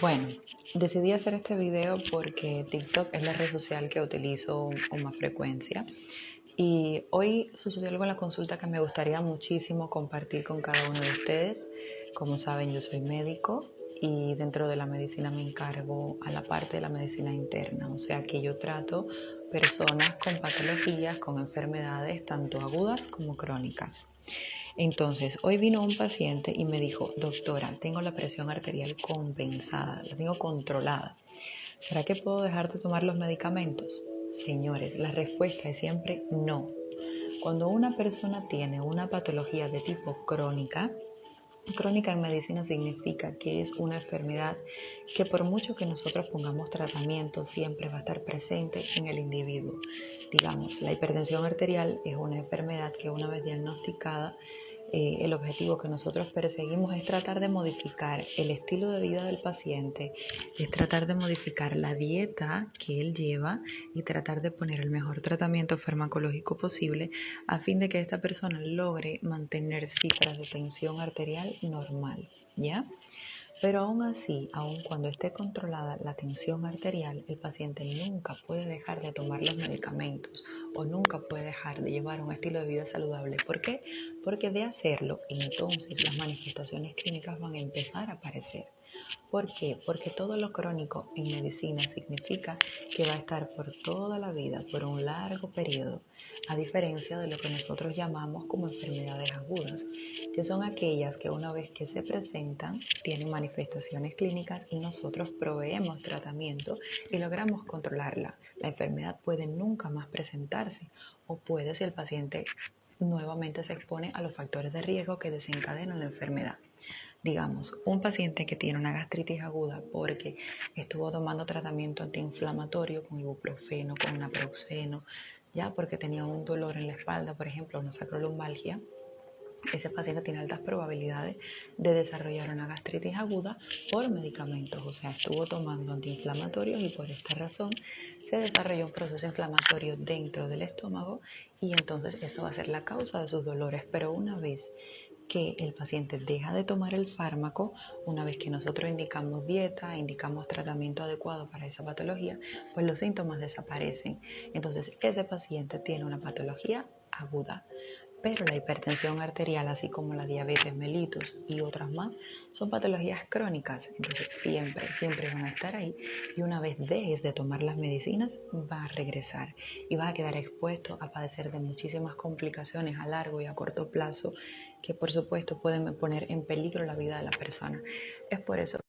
Bueno, decidí hacer este video porque TikTok es la red social que utilizo con más frecuencia y hoy sucedió algo en la consulta que me gustaría muchísimo compartir con cada uno de ustedes. Como saben, yo soy médico y dentro de la medicina me encargo a la parte de la medicina interna, o sea que yo trato personas con patologías, con enfermedades tanto agudas como crónicas. Entonces, hoy vino un paciente y me dijo, doctora, tengo la presión arterial compensada, la tengo controlada. ¿Será que puedo dejar de tomar los medicamentos? Señores, la respuesta es siempre no. Cuando una persona tiene una patología de tipo crónica, crónica en medicina significa que es una enfermedad que por mucho que nosotros pongamos tratamiento, siempre va a estar presente en el individuo. Digamos, la hipertensión arterial es una enfermedad que una vez diagnosticada, el objetivo que nosotros perseguimos es tratar de modificar el estilo de vida del paciente, es tratar de modificar la dieta que él lleva y tratar de poner el mejor tratamiento farmacológico posible a fin de que esta persona logre mantener cifras de tensión arterial normal, ¿ya? Pero aún así, aun cuando esté controlada la tensión arterial, el paciente nunca puede dejar de tomar los medicamentos o nunca puede dejar de llevar un estilo de vida saludable. ¿Por qué? Porque de hacerlo, entonces las manifestaciones clínicas van a empezar a aparecer. ¿Por qué? Porque todo lo crónico en medicina significa que va a estar por toda la vida, por un largo periodo, a diferencia de lo que nosotros llamamos como enfermedades agudas, que son aquellas que una vez que se presentan tienen manifestaciones clínicas y nosotros proveemos tratamiento y logramos controlarla. La enfermedad puede nunca más presentarse o puede si el paciente nuevamente se expone a los factores de riesgo que desencadenan la enfermedad. Digamos, un paciente que tiene una gastritis aguda porque estuvo tomando tratamiento antiinflamatorio con ibuprofeno, con naproxeno, ya porque tenía un dolor en la espalda, por ejemplo, una sacrolumbalgia, ese paciente tiene altas probabilidades de desarrollar una gastritis aguda por medicamentos, o sea, estuvo tomando antiinflamatorios y por esta razón se desarrolló un proceso inflamatorio dentro del estómago y entonces eso va a ser la causa de sus dolores. Pero una vez que el paciente deja de tomar el fármaco, una vez que nosotros indicamos dieta, indicamos tratamiento adecuado para esa patología, pues los síntomas desaparecen. Entonces ese paciente tiene una patología aguda. Pero la hipertensión arterial, así como la diabetes mellitus y otras más, son patologías crónicas. Entonces siempre van a estar ahí. Y una vez dejes de tomar las medicinas, va a regresar. Y vas a quedar expuesto a padecer de muchísimas complicaciones a largo y a corto plazo que por supuesto pueden poner en peligro la vida de la persona. Es por eso